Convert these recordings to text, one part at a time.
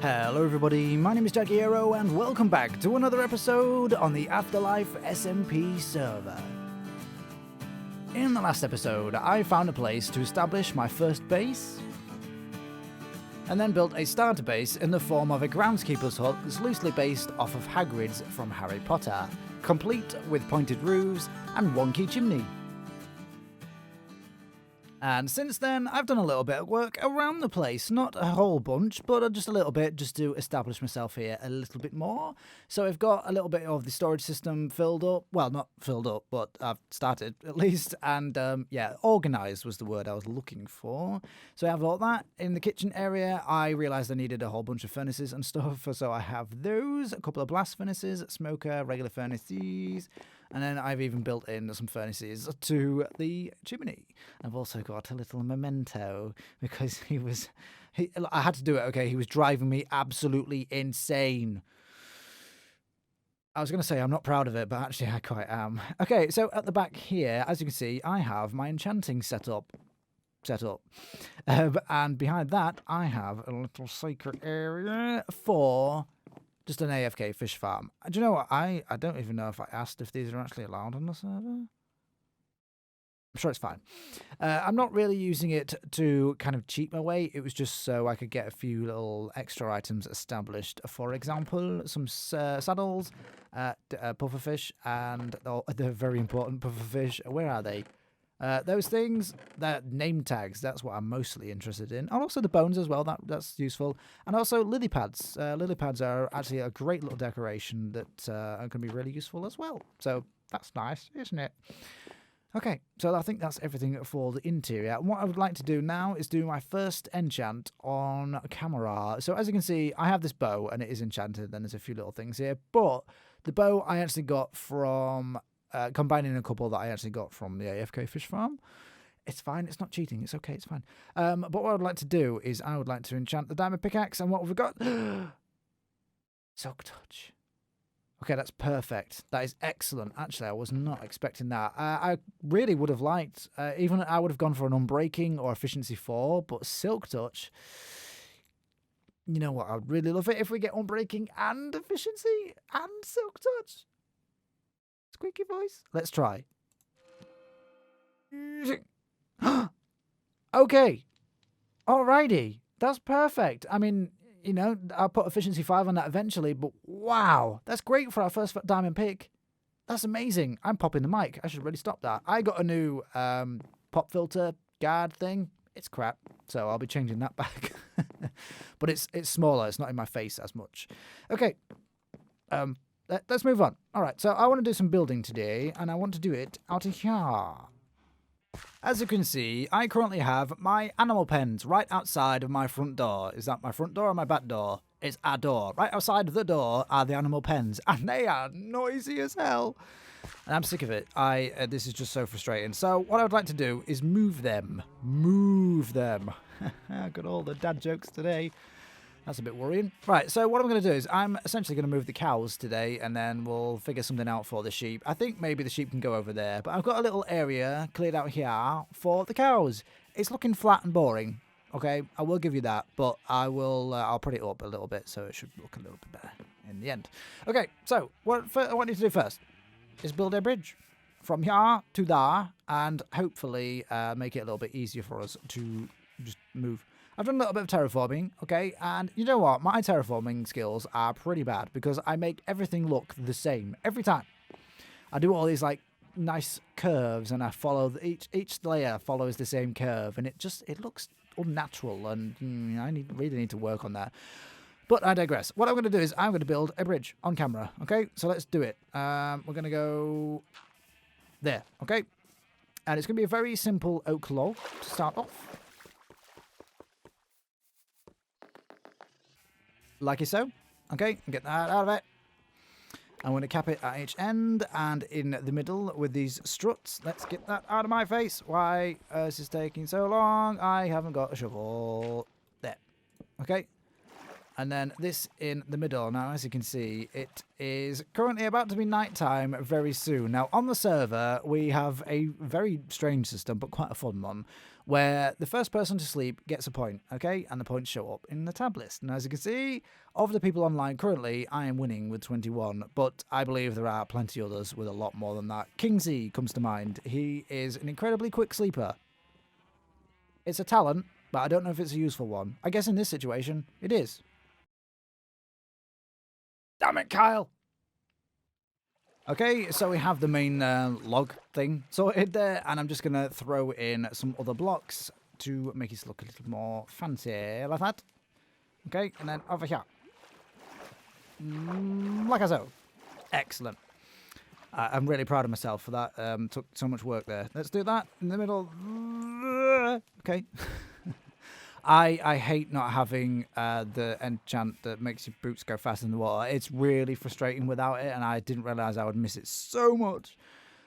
Hello everybody, my name is Jagiero and welcome back to another episode on the AfterLife SMP server. In the last episode, I found a place to establish my first base, and then built a starter base in the form of a groundskeeper's hut that's loosely based off of Hagrid's from Harry Potter, complete with pointed roofs and wonky chimney. And since then, I've done a little bit of work around the place. Not a whole bunch, but just a little bit, just to establish myself here a little bit more. So I've got a little bit of the storage system filled up. Well, not filled up, but I've started at least. And yeah, organised was the word I was looking for. So I have all that. In the kitchen area, I realised I needed a whole bunch of furnaces and stuff. So I have those, a couple of blast furnaces, smoker, regular furnaces. And then I've even built in some furnaces to the chimney. I've also got a little memento because I had to do it, okay? He was driving me absolutely insane. I was going to say I'm not proud of it, but actually I quite am. Okay, so at the back here, as you can see, I have my enchanting set up. And behind that, I have a little secret area for just an AFK fish farm. Do you know what? I don't even know if I asked if these are actually allowed on the server. I'm sure it's fine. I'm not really using it to kind of cheat my way. It was just so I could get a few little extra items established. For example, some saddles, pufferfish, and the very important pufferfish. Where are they? Those things, they're name tags. That's what I'm mostly interested in. And also the bones as well. That's useful. And also lily pads. Lily pads are actually a great little decoration that are going to be really useful as well. So that's nice, isn't it? Okay, so I think that's everything for the interior. And what I would like to do now is do my first enchant on camera. So as you can see, I have this bow and it is enchanted. Then there's a few little things here. But the bow I actually got from combining a couple that I actually got from the AFK fish farm. It's fine. It's not cheating. It's okay. It's fine. But what I would like to do is I would like to enchant the diamond pickaxe. And what have we got? Silk touch. Okay, that's perfect. That is excellent. Actually, I was not expecting that. I really would have liked, even I would have gone for an unbreaking or efficiency 4, but silk touch, you know what? I would really love it if we get unbreaking and efficiency and silk touch. Squeaky voice. Let's try. Okay. Alrighty. That's perfect. I mean, you know, I'll put efficiency 5 on that eventually, but wow. That's great for our first diamond pick. That's amazing. I'm popping the mic. I should really stop that. I got a new pop filter guard thing. It's crap, so I'll be changing that back. But it's smaller. It's not in my face as much. Okay. Let's move on. All right, so I want to do some building today, and I want to do it out of here. As you can see, I currently have my animal pens right outside of my front door. Is that my front door or my back door? It's our door. Right outside of the door are the animal pens, and they are noisy as hell. And I'm sick of it. This is just so frustrating. So what I would like to do is move them. Move them. Got all the dad jokes today. That's a bit worrying. Right, so what I'm going to do is I'm essentially going to move the cows today, and then we'll figure something out for the sheep. I think maybe the sheep can go over there, but I've got a little area cleared out here for the cows. It's looking flat and boring, okay? I will give you that, but I'll put it up a little bit so it should look a little bit better in the end. Okay, so what I want you to do first is build a bridge from here to there, and hopefully make it a little bit easier for us to just move. I've done a little bit of terraforming, okay, and you know what? My terraforming skills are pretty bad because I make everything look the same every time. I do all these like nice curves, and I follow each layer follows the same curve, and it looks unnatural, and I really need to work on that. But I digress. What I'm going to do is I'm going to build a bridge on camera, okay? So let's do it. We're going to go there, okay? And it's going to be a very simple oak log to start off. Like so. Okay, get that out of it. I'm going to cap it at each end and in the middle with these struts. Let's get that out of my face. Why is this taking so long? I haven't got a shovel. There. Okay. And then this in the middle. Now, as you can see, it is currently about to be nighttime very soon. Now, on the server, we have a very strange system, but quite a fun one, where the first person to sleep gets a point, okay? And the points show up in the tab list. And as you can see, of the people online currently, I am winning with 21, but I believe there are plenty others with a lot more than that. Kingsy comes to mind. He is an incredibly quick sleeper. It's a talent, but I don't know if it's a useful one. I guess in this situation, it is. Damn it, Kyle! Okay, so we have the main log thing sorted there, and I'm just going to throw in some other blocks to make it look a little more fancy, like that. Okay, and then over here. Like so. Excellent. I'm really proud of myself for that. Took so much work there. Let's do that in the middle. Okay. I hate not having the enchant that makes your boots go fast in the water. It's really frustrating without it, and I didn't realise I would miss it so much.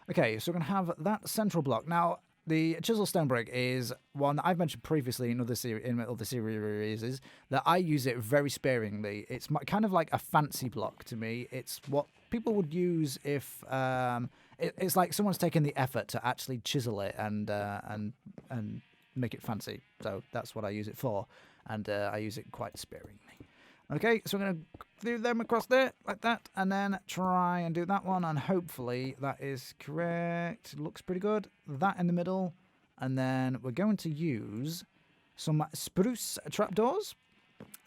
Okay, so we're going to have that central block. Now, the chisel stone brick is one that I've mentioned previously in other series, is that I use it very sparingly. It's kind of like a fancy block to me. It's what people would use if it's like someone's taken the effort to actually chisel it and make it fancy. So that's what I use it for, and I use it quite sparingly. Okay, so we're going to do them across there like that, and then try and do that one, and hopefully that is correct. It looks pretty good. That in the middle, and then we're going to use some spruce trapdoors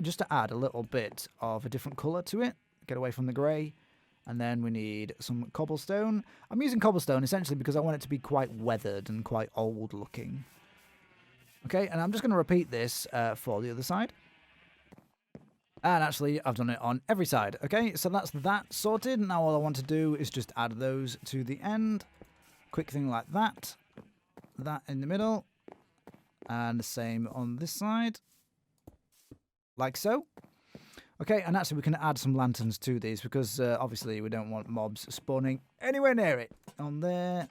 just to add a little bit of a different colour to it, get away from the grey. And then we need some cobblestone. I'm using cobblestone essentially because I want it to be quite weathered and quite old looking. Okay, and I'm just going to repeat this for the other side. And actually, I've done it on every side. Okay, so that's that sorted. Now all I want to do is just add those to the end. Quick thing like that. That in the middle. And the same on this side. Like so. Okay, and actually we can add some lanterns to these because obviously we don't want mobs spawning anywhere near it. On there.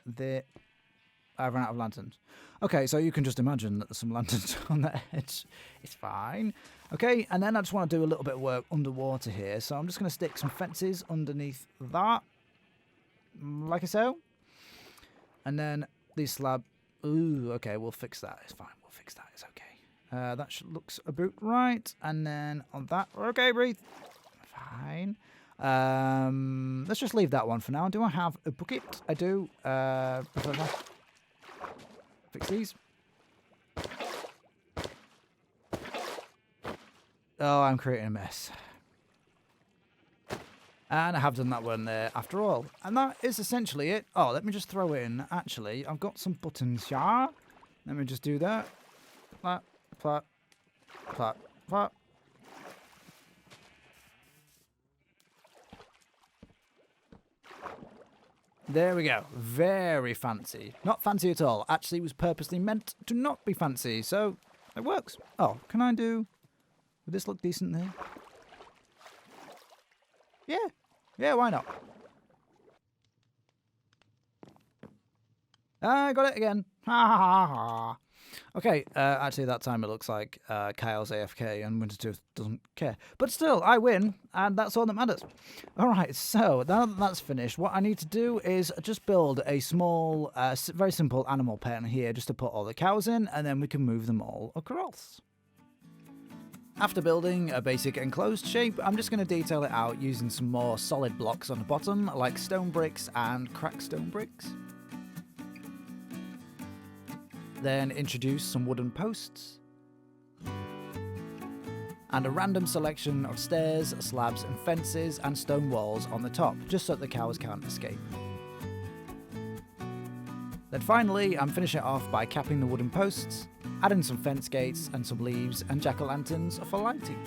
I've run out of lanterns. Okay, so you can just imagine that there's some lanterns on that edge. It's fine. Okay, and then I just want to do a little bit of work underwater here. So I'm just going to stick some fences underneath that. Like so. And then these slab. Ooh, okay, we'll fix that. It's fine. We'll fix that. It's okay. That looks about right. And then on that. Okay, breathe. Fine. Let's just leave that one for now. Do I have a bucket? I do. Fix these. Oh, I'm creating a mess. And I have done that one there after all. And that is essentially it. Oh, let me just throw in. Actually, I've got some buttons here. Let me just do that. Flap, flap, flap, flap. There we go. Very fancy. Not fancy at all. Actually, it was purposely meant to not be fancy, so it works. Oh, can I do... Would this look decent there? Yeah. Yeah, why not? I got it again. Ha ha ha ha. Okay, actually that time it looks like Kyle's AFK and Wintertooth doesn't care. But still, I win, and that's all that matters. Alright, so now that that's finished, what I need to do is just build a small, very simple animal pen here just to put all the cows in, and then we can move them all across. After building a basic enclosed shape, I'm just going to detail it out using some more solid blocks on the bottom, like stone bricks and cracked stone bricks. Then introduce some wooden posts. And a random selection of stairs, slabs and fences and stone walls on the top, just so that the cows can't escape. Then finally, I'm finishing it off by capping the wooden posts, adding some fence gates and some leaves and jack-o'-lanterns for lighting.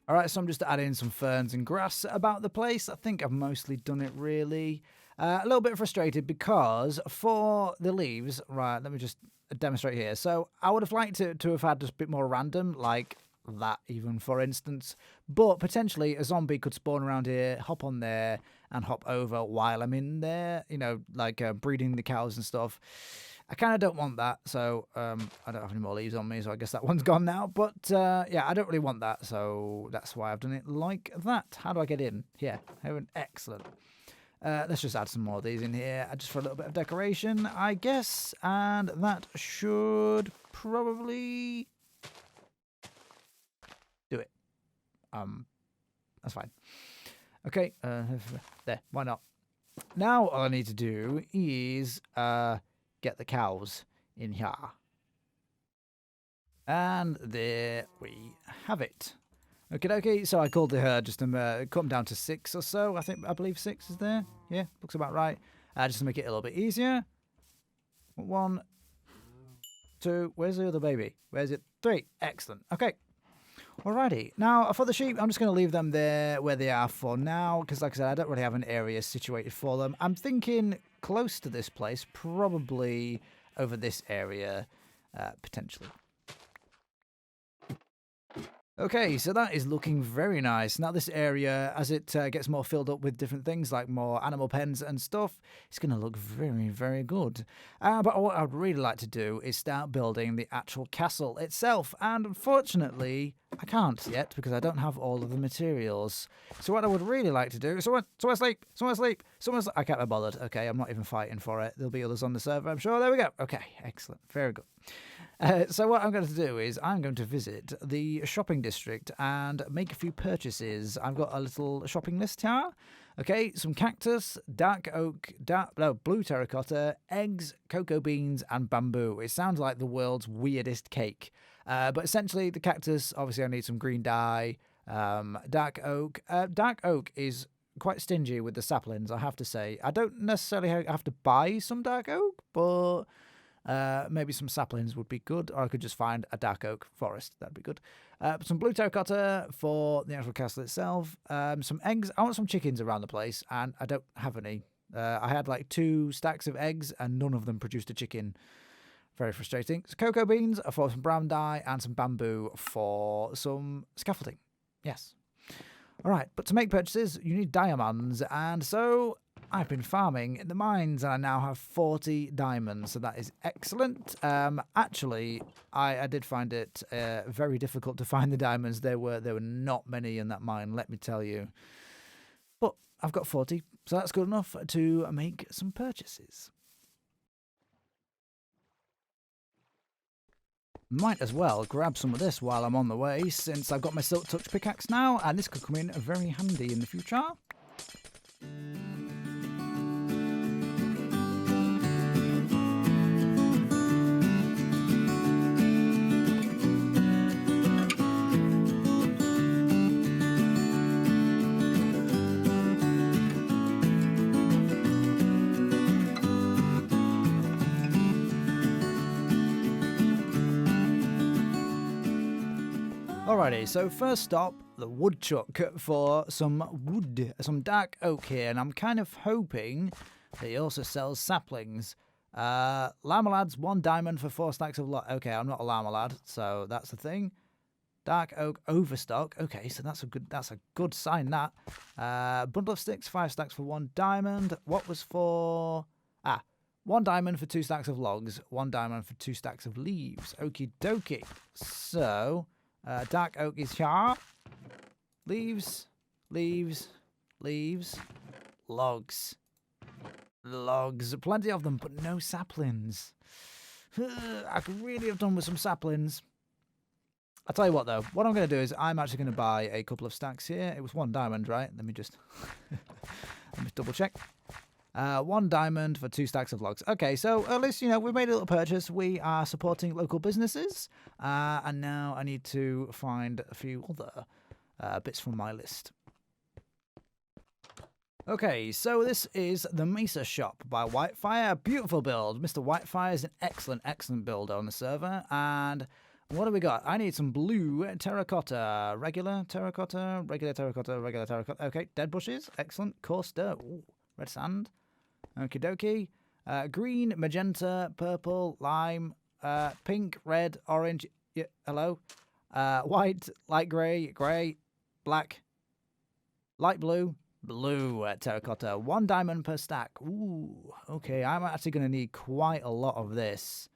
Alright, so I'm just adding some ferns and grass about the place. I think I've mostly done it really. A little bit frustrated because for the leaves, right, let me just demonstrate here. So I would have liked to have had just a bit more random, like that even, for instance. But potentially a zombie could spawn around here, hop on there, and hop over while I'm in there, you know, like breeding the cows and stuff. I kind of don't want that, so I don't have any more leaves on me, so I guess that one's gone now. But yeah, I don't really want that, so that's why I've done it like that. How do I get in? Here. Excellent. Let's just add some more of these in here, just for a little bit of decoration, I guess. And that should probably do it. That's fine. Okay, there, why not? Now all I need to do is get the cows in here. And there we have it. Okay, so I called the herd just to cut them down to 6 or so. I believe 6 is there. Yeah, looks about right. Just to make it a little bit easier. 1, 2, where's the other baby? Where's it? 3, excellent. Okay. Alrighty, now for the sheep, I'm just going to leave them there where they are for now, because like I said, I don't really have an area situated for them. I'm thinking close to this place, probably over this area, potentially. Okay, so that is looking very nice. Now this area, as it gets more filled up with different things, like more animal pens and stuff, it's going to look very, very good. But what I'd really like to do is start building the actual castle itself. And unfortunately, I can't yet because I don't have all of the materials. So what I would really like to do... Someone sleep! I can't be bothered. Okay, I'm not even fighting for it. There'll be others on the server, I'm sure. There we go. Okay, excellent. Very good. So what I'm going to do is I'm going to visit the shopping district and make a few purchases. I've got a little shopping list here. Okay, some cactus, dark oak, blue terracotta, eggs, cocoa beans, and bamboo. It sounds like the world's weirdest cake. But essentially, the cactus, obviously I need some green dye. Dark oak. Dark oak is quite stingy with the saplings, I have to say. I don't necessarily have to buy some dark oak, but... maybe some saplings would be good, or I could just find a dark oak forest. That'd be good. Some blue terracotta for the actual castle itself. Some eggs. I want some chickens around the place, and I don't have any. I had like 2 stacks of eggs, and none of them produced a chicken. Very frustrating. So cocoa beans for some brown dye, and some bamboo for some scaffolding. Yes. All right, but to make purchases, you need diamonds, and so... I've been farming in the mines and I now have 40 diamonds, so that is excellent. Actually, I did find it very difficult to find the diamonds. There were not many in that mine, let me tell you. But I've got 40, so that's good enough to make some purchases. Might as well grab some of this while I'm on the way, since I've got my Silk Touch pickaxe now, and this could come in very handy in the future. Alrighty, so first stop, the woodchuck for some wood, some dark oak here, and I'm kind of hoping that he also sells saplings. Llama lads, 1 diamond for 4 stacks of okay, I'm not a llama lad, so that's the thing. Dark oak overstock, okay, so that's a good sign, that. Bundle of sticks, 5 stacks for 1 diamond. What was for... 1 diamond for 2 stacks of logs, 1 diamond for 2 stacks of leaves. Okie dokie. So... dark oak is here. Leaves. Logs. Plenty of them, but no saplings. I could really have done with some saplings. I'll tell you what, though. What I'm going to do is I'm actually going to buy a couple of stacks here. It was 1 diamond, right? Let me just double check. 1 diamond for 2 stacks of logs. Okay, so at least, we made a little purchase. We are supporting local businesses. And now I need to find a few other bits from my list. Okay, so this is the Mesa Shop by Whitefire. Beautiful build. Mr. Whitefire is an excellent builder on the server. And what do we got? I need some blue terracotta. Regular terracotta. Okay, dead bushes. Excellent. Coarse dirt. Ooh, red sand. Okie dokie. Green, magenta, purple, lime, pink, red, orange. Yeah, hello. White, light grey, grey, black, light blue, blue, terracotta. 1 diamond per stack. Ooh, okay. I'm actually going to need quite a lot of this.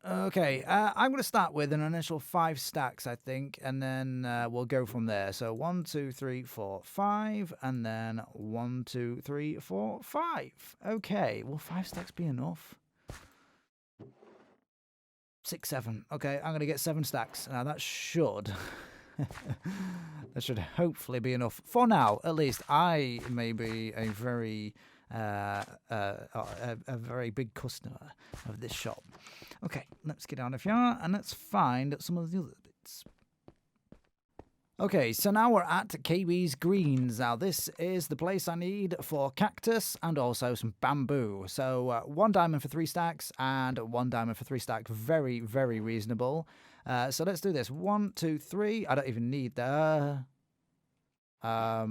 Okay, I'm going to start with an initial 5 stacks, I think, and then we'll go from there. So 1, 2, 3, 4, 5, and then 1, 2, 3, 4, 5. Okay, will 5 stacks be enough? 6, 7. Okay, I'm going to get 7 stacks. Now that should... that should hopefully be enough. For now, at least, I may be a very... a very big customer of this shop. Okay, let's get out of here and let's find some of the other bits. Okay, so now we're at Kiwis Greens. Now this is the place I need for cactus and also some bamboo. So 1 diamond for 3 stacks and 1 diamond for 3 stacks. Very, very reasonable. So let's do this. 1, 2, 3. I don't even need the... I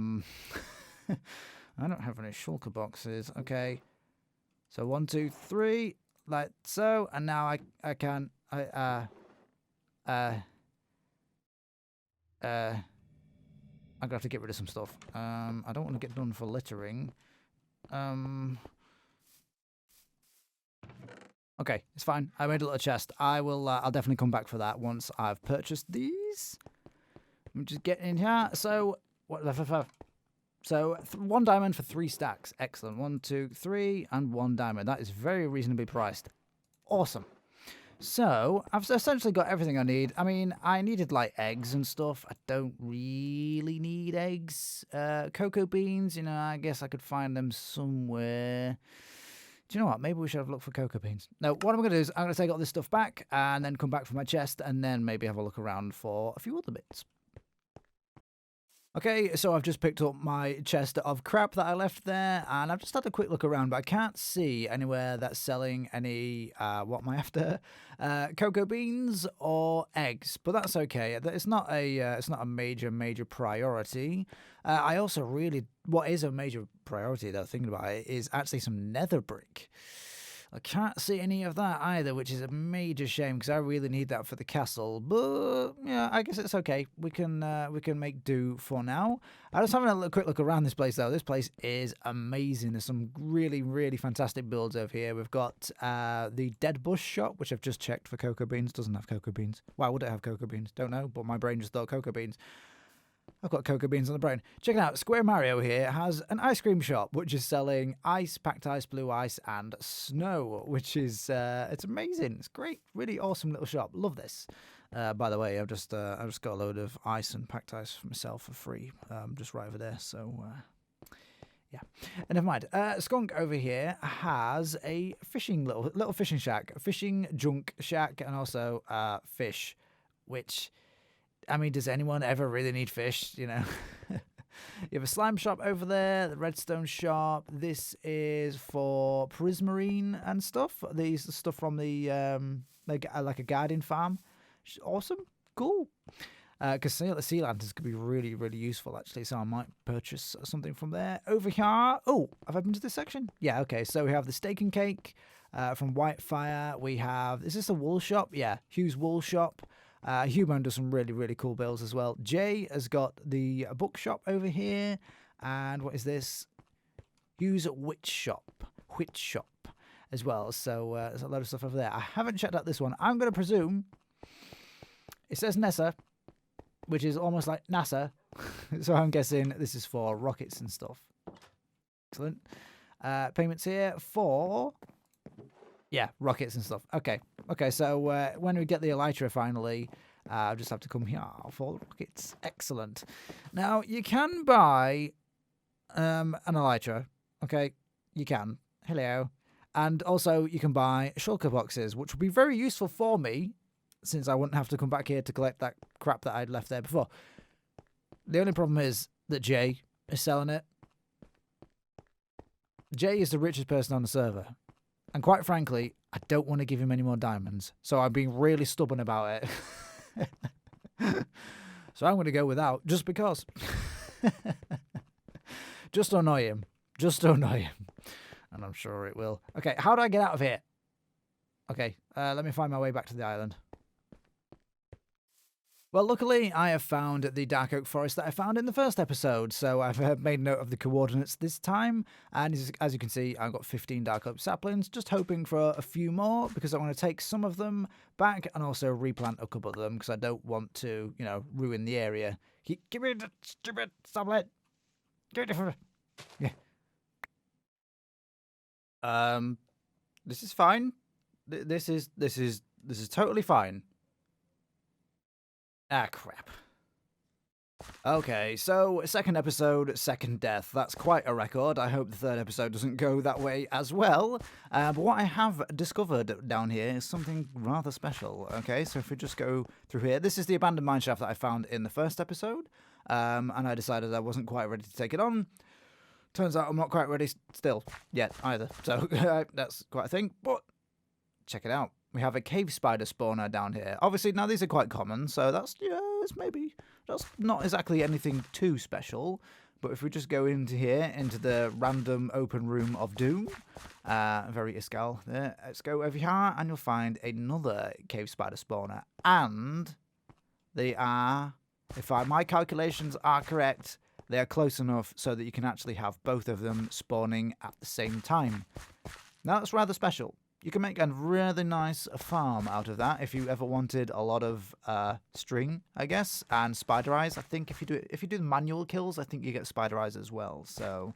don't have any shulker boxes. Okay. So 1, 2, 3, like so, and now I can I'm gonna have to get rid of some stuff. I don't want to get done for littering. Okay, it's fine. I made a little chest. I'll definitely come back for that once I've purchased these. Let me just get in here. So what? So 1 diamond for 3 stacks. Excellent. 1, 2, 3, and 1 diamond. That is very reasonably priced. Awesome. So I've essentially got everything I need. I mean, I needed like eggs and stuff. I don't really need eggs. Cocoa beans, you know, I guess I could find them somewhere. Do you know what? Maybe we should have a look for cocoa beans. No, what I'm going to do is I'm going to take all this stuff back and then come back for my chest and then maybe have a look around for a few other bits. Okay, so I've just picked up my chest of crap that I left there, and I've just had a quick look around, but I can't see anywhere that's selling any, what am I after? Cocoa beans or eggs, but that's okay. It's not a major priority. I also really, what is a major priority though, thinking about it, is actually some nether brick. I can't see any of that either, which is a major shame because I really need that for the castle. But yeah, I guess it's okay. We can make do for now. I was having a quick look around this place though. This place is amazing. There's some really fantastic builds over here. We've got the Dead Bush shop, which I've just checked for cocoa beans. Doesn't have cocoa beans. Why would it have cocoa beans? Don't know. But my brain just thought cocoa beans. I've got cocoa beans on the brain. Check it out. Square Mario here has an ice cream shop, which is selling ice, packed ice, blue ice, and snow, which is, it's amazing. It's great. Really awesome little shop. Love this. By the way, I've just got a load of ice and packed ice for myself for free, just right over there. So, yeah. And never mind. Skunk over here has a fishing little fishing shack, fishing junk shack, and also fish, which... I mean, does anyone ever really need fish, you know? You have a slime shop over there, the redstone shop. This is for prismarine and stuff. These are stuff from the, like a garden farm. Awesome. Cool. Because the sea lanterns could be really useful, actually. So I might purchase something from there. Over here. Oh, have I been to this section? Yeah, okay. So we have the steak and cake from Whitefire. We have, is this a wool shop? Yeah, Hugh's Wool Shop. Human does some really cool builds as well. Jay has got the bookshop over here. And what is this? Hugh's Witch Shop as well. So there's a lot of stuff over there. I haven't checked out this one. I'm going to presume it says Nessa, which is almost like NASA. So I'm guessing this is for rockets and stuff. Excellent. Payments here for... Yeah, rockets and stuff. Okay, so when we get the elytra finally, I'll just have to come here for rockets. Excellent. Now, you can buy an elytra. Okay, you can. Hello. And also, you can buy shulker boxes, which would be very useful for me, since I wouldn't have to come back here to collect that crap that I'd left there before. The only problem is that Jay is selling it. Jay is the richest person on the server. And quite frankly, I don't want to give him any more diamonds. So I'm being really stubborn about it. So I'm going to go without, just because. Just to annoy him. And I'm sure it will. Okay, how do I get out of here? Okay, let me find my way back to the island. Well, luckily, I have found the dark oak forest that I found in the first episode, so I've made note of the coordinates this time, and as you can see, I've got 15 dark oak saplings, just hoping for a few more, because I want to take some of them back and also replant a couple of them, because I don't want to, ruin the area. Give me the stupid sapling! Give it for... Yeah. This is fine. This is totally fine. Ah, crap. Okay, so second episode, second death. That's quite a record. I hope the third episode doesn't go that way as well. But what I have discovered down here is something rather special. Okay, so if we just go through here, this is the abandoned mineshaft that I found in the first episode. And I decided I wasn't quite ready to take it on. Turns out I'm not quite ready still yet either. So that's quite a thing. But check it out. We have a cave spider spawner down here. Obviously, now these are quite common, so that's not exactly anything too special. But if we just go into here, into the random open room of doom, very Iskal there. Let's go over here, and you'll find another cave spider spawner. And they are, if my calculations are correct, they are close enough so that you can actually have both of them spawning at the same time. Now, that's rather special. You can make a really nice farm out of that if you ever wanted a lot of string, I guess, and spider eyes. I think if you do the manual kills, I think you get spider eyes as well. So,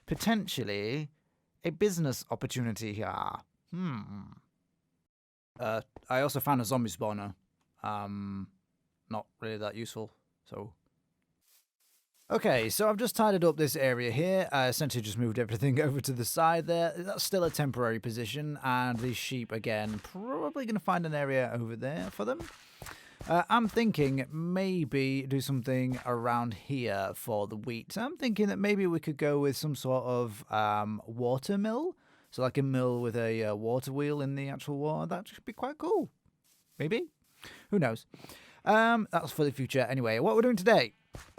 potentially a business opportunity here. I also found a zombie spawner. Not really that useful. So. Okay, so I've just tidied up this area here. I essentially just moved everything over to the side there. That's still a temporary position, and these sheep, again, probably going to find an area over there for them. I'm thinking maybe do something around here for the wheat. I'm thinking that maybe we could go with some sort of water mill. So like a mill with a water wheel in the actual water. That should be quite cool. Maybe? Who knows? That's for the future. Anyway, what we're doing today,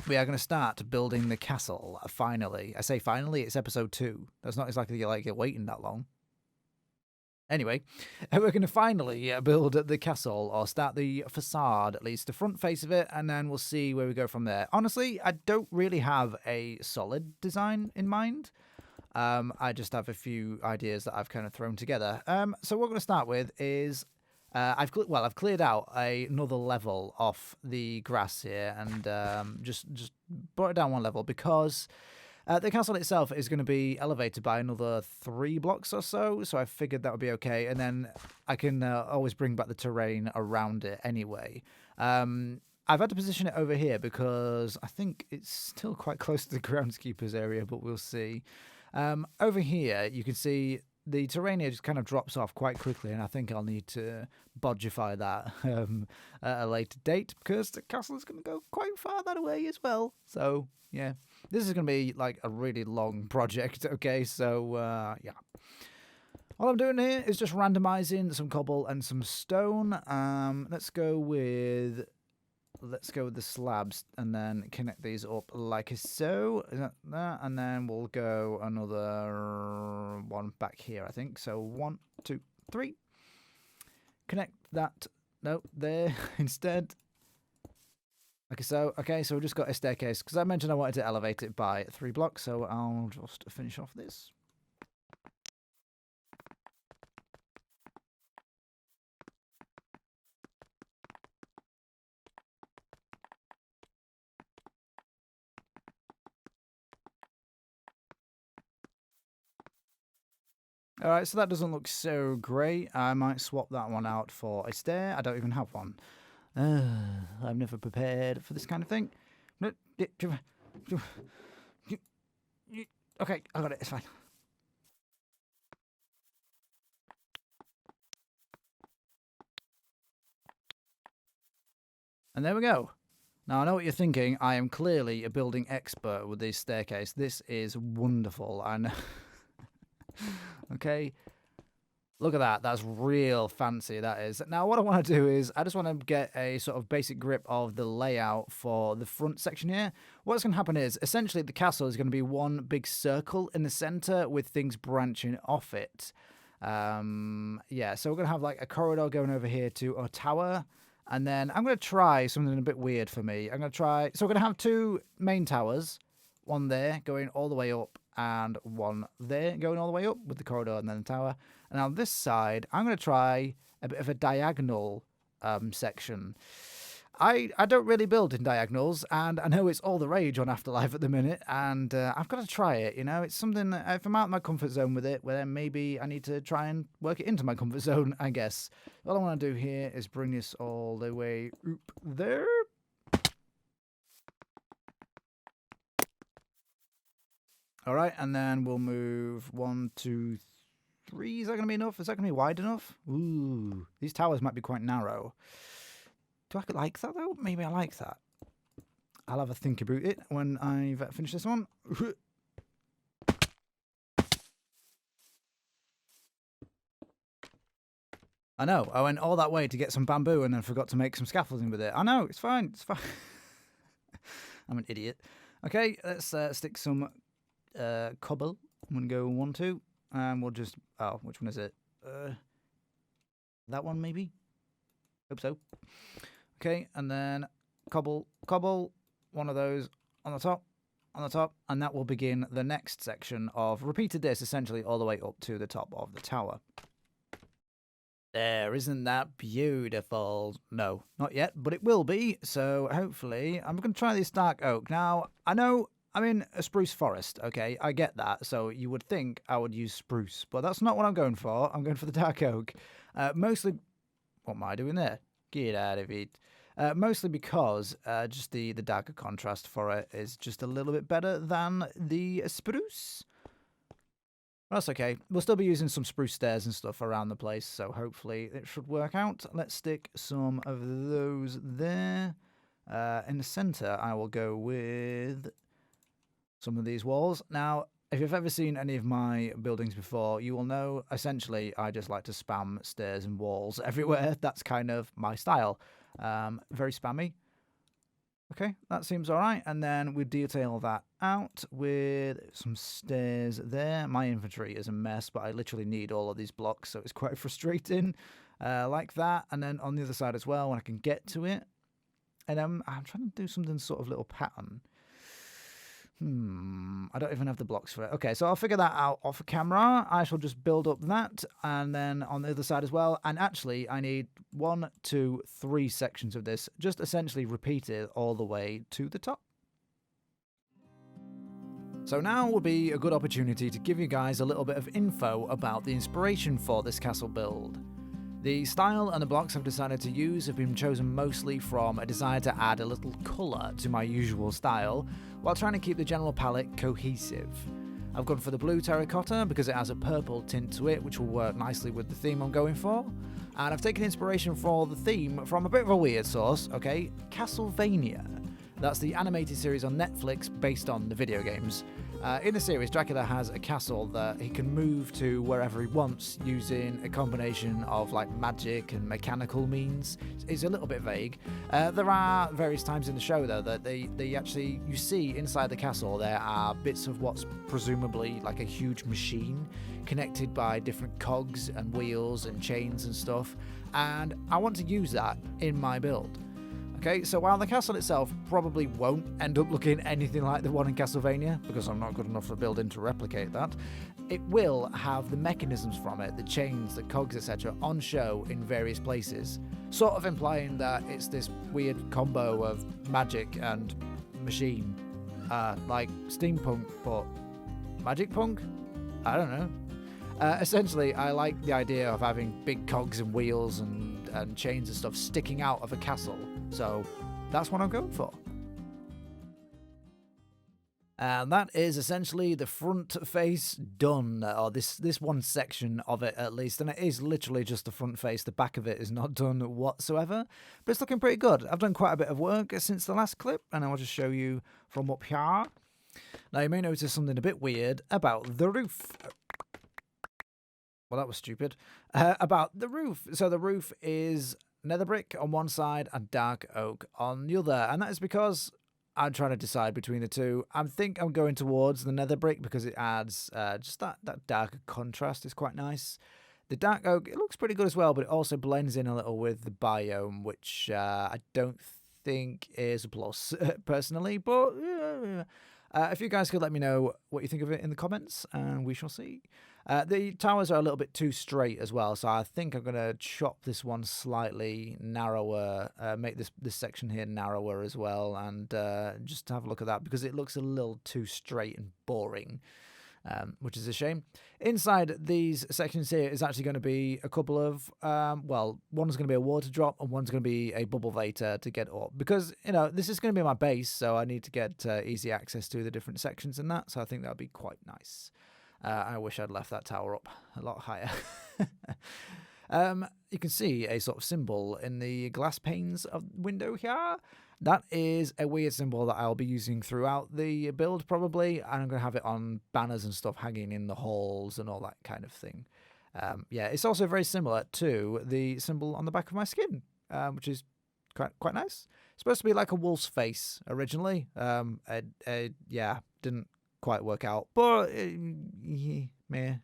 we are going to start building the castle, finally. I say finally, it's episode 2. That's not exactly like you're waiting that long. Anyway, we're going to finally build the castle, or start the facade, at least the front face of it, and then we'll see where we go from there. Honestly, I don't really have a solid design in mind. I just have a few ideas that I've kind of thrown together. So what we're going to start with is... I've cleared out another level off the grass here, and just brought it down one level because the castle itself is going to be elevated by another 3 blocks or so. So I figured that would be okay, and then I can always bring back the terrain around it anyway. I've had to position it over here because I think it's still quite close to the groundskeeper's area, but we'll see. Over here, you can see the terrain here just kind of drops off quite quickly, and I think I'll need to bodgify that at a later date because the castle is going to go quite far that way as well. So, yeah, this is going to be like a really long project, okay? So, yeah. All I'm doing here is just randomizing some cobble and some stone. Let's go with the slabs and then connect these up like so. That, and then we'll go another one back here, I think. So 1, 2, 3. Connect that. No, there instead. Like so. Okay, so we've just got a staircase because I mentioned I wanted to elevate it by 3 blocks. So I'll just finish off this. Alright, so that doesn't look so great. I might swap that one out for a stair. I don't even have one. I'm never prepared for this kind of thing. Okay, I got it. It's fine. And there we go. Now, I know what you're thinking. I am clearly a building expert with this staircase. This is wonderful. I know. Okay, look at that. That's real fancy, that is. Now, what I want to do is I just want to get a sort of basic grip of the layout for the front section here. What's going to happen is, essentially, the castle is going to be one big circle in the center with things branching off it. Yeah, so we're going to have like a corridor going over here to a tower. And then I'm going to try something a bit weird for me. I'm going to try... So we're going to have 2 main towers. One there going all the way up and one there going all the way up with the corridor and then the tower. And on this side, I'm going to try a bit of a diagonal section. I don't really build in diagonals, and I know it's all the rage on AfterLife at the minute, and I've got to try it, you know? It's something, if I'm out of my comfort zone with it, well, then maybe I need to try and work it into my comfort zone, I guess. All I want to do here is bring this all the way up there. All right, and then we'll move 1, 2, 3. Is that going to be enough? Is that going to be wide enough? Ooh, these towers might be quite narrow. Do I like that, though? Maybe I like that. I'll have a think about it when I've finished this one. I know. I went all that way to get some bamboo and then forgot to make some scaffolding with it. I know. It's fine. It's fine. I'm an idiot. Okay, let's stick some cobble. I'm going to go 1, 2. And we'll just... Oh, which one is it? That one, maybe? Hope so. Okay, and then cobble, one of those on the top, and that will begin the next section of repeated this essentially all the way up to the top of the tower. There, isn't that beautiful? No, not yet, but it will be, so hopefully I'm going to try this dark oak. Now, I know I'm in a spruce forest, okay, I get that, so you would think I would use spruce, but that's not what I'm going for. I'm going for the dark oak. Mostly, what am I doing there? Get out of it. Mostly because just the darker contrast for it is just a little bit better than the spruce. That's okay. We'll still be using some spruce stairs and stuff around the place, so hopefully it should work out. Let's stick some of those there. In the centre, I will go with some of these walls. Now, if you've ever seen any of my buildings before, you will know, essentially, I just like to spam stairs and walls everywhere. That's kind of my style. Very spammy. Okay, that seems all right. And then we detail that out with some stairs there. My inventory is a mess, but I literally need all of these blocks, so it's quite frustrating. Like that. And then on the other side as well, when I can get to it. And I'm trying to do something sort of little pattern. I don't even have the blocks for it. Okay, so I'll figure that out off camera. I shall just build up that, and then on the other side as well. And actually, I need 1, 2, 3 sections of this, just essentially repeated all the way to the top. So now would be a good opportunity to give you guys a little bit of info about the inspiration for this castle build. The style and the blocks I've decided to use have been chosen mostly from a desire to add a little colour to my usual style, while trying to keep the general palette cohesive. I've gone for the blue terracotta because it has a purple tint to it, which will work nicely with the theme I'm going for. And I've taken inspiration for the theme from a bit of a weird source, okay? Castlevania. That's the animated series on Netflix based on the video games. In the series, Dracula has a castle that he can move to wherever he wants using a combination of like magic and mechanical means. It's a little bit vague. There are various times in the show though that they actually, you see inside the castle there are bits of what's presumably like a huge machine connected by different cogs and wheels and chains and stuff, and I want to use that in my build. Okay, so while the castle itself probably won't end up looking anything like the one in Castlevania, because I'm not good enough for building to replicate that, it will have the mechanisms from it, the chains, the cogs, etc., on show in various places, sort of implying that it's this weird combo of magic and machine, like steampunk, but magic punk? I don't know. Essentially, I like the idea of having big cogs and wheels and chains and stuff sticking out of a castle. So that's what I'm going for. And that is essentially the front face done, or this one section of it at least, and it is literally just the front face. The back of it is not done whatsoever, but it's looking pretty good. I've done quite a bit of work since the last clip, and I'll just show you from up here. Now you may notice something a bit weird about the roof. Well, that was stupid. About the roof. So the roof is nether brick on one side and dark oak on the other, and that is because I'm trying to decide between the two. I think I'm going towards the nether brick because it adds just that darker contrast is quite nice. The dark oak, it looks pretty good as well, but it also blends in a little with the biome, which I don't think is a plus, personally. But if you guys could let me know what you think of it in the comments, and we shall see. The towers are a little bit too straight as well, so I think I'm going to chop this one slightly narrower, make this section here narrower as well, and just have a look at that, because it looks a little too straight and boring. Which is a shame. Inside these sections here is actually going to be a couple of, well, one's going to be a water drop and one's going to be a bubble vator to get up. Because, you know, this is going to be my base, so I need to get easy access to the different sections and that. So I think that would be quite nice. I wish I'd left that tower up a lot higher. You can see a sort of symbol in the glass panes of the window here. That is a weird symbol that I'll be using throughout the build, probably, and I'm going to have it on banners and stuff hanging in the halls and all that kind of thing. Yeah, it's also very similar to the symbol on the back of my skin, which is quite nice. It's supposed to be like a wolf's face originally. Yeah, didn't quite work out, but meh.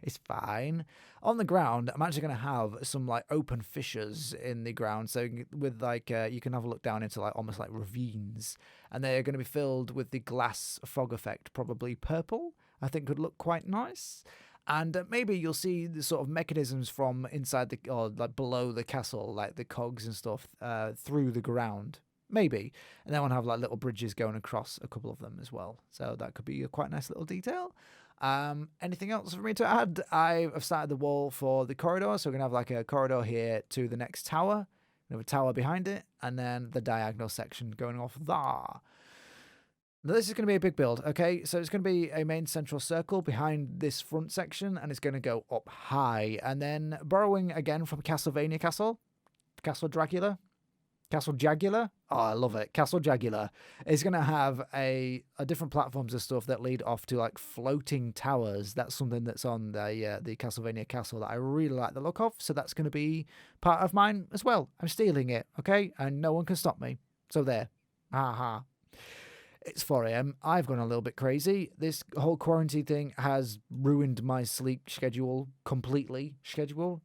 It's fine. On the ground, I'm actually going to have some like open fissures in the ground. So with like, you can have a look down into like almost like ravines, and they're going to be filled with the glass fog effect, probably purple. I think could look quite nice. And maybe you'll see the sort of mechanisms from inside the, or like below the castle, like the cogs and stuff, through the ground. Maybe. And then we'll have like little bridges going across a couple of them as well. So that could be a quite nice little detail. Anything else for me to add? I've started the wall for the corridor, so we're going to have like a corridor here to the next tower. We have a tower behind it, and then the diagonal section going off there. Now, this is going to be a big build, okay? So it's going to be a main central circle behind this front section, and it's going to go up high. And then borrowing again from Castlevania Castle Jagula. Castle Jagula? Oh, I love it. Castle Jagula is going to have a different platforms and stuff that lead off to like floating towers. That's something that's on the Castlevania Castle that I really like the look of. So that's going to be part of mine as well. I'm stealing it, okay? And no one can stop me. So there. Aha. It's 4 a.m. I've gone a little bit crazy. This whole quarantine thing has ruined my sleep schedule completely. Schedule.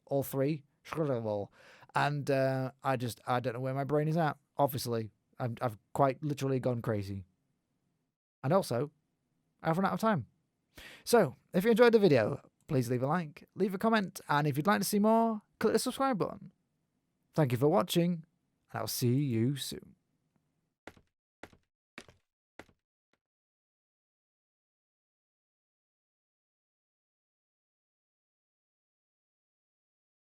All three. Schedule. And I don't know where my brain is at. Obviously, I've quite literally gone crazy. And also, I've run out of time. So, if you enjoyed the video, please leave a like, leave a comment, and if you'd like to see more, click the subscribe button. Thank you for watching, and I'll see you soon.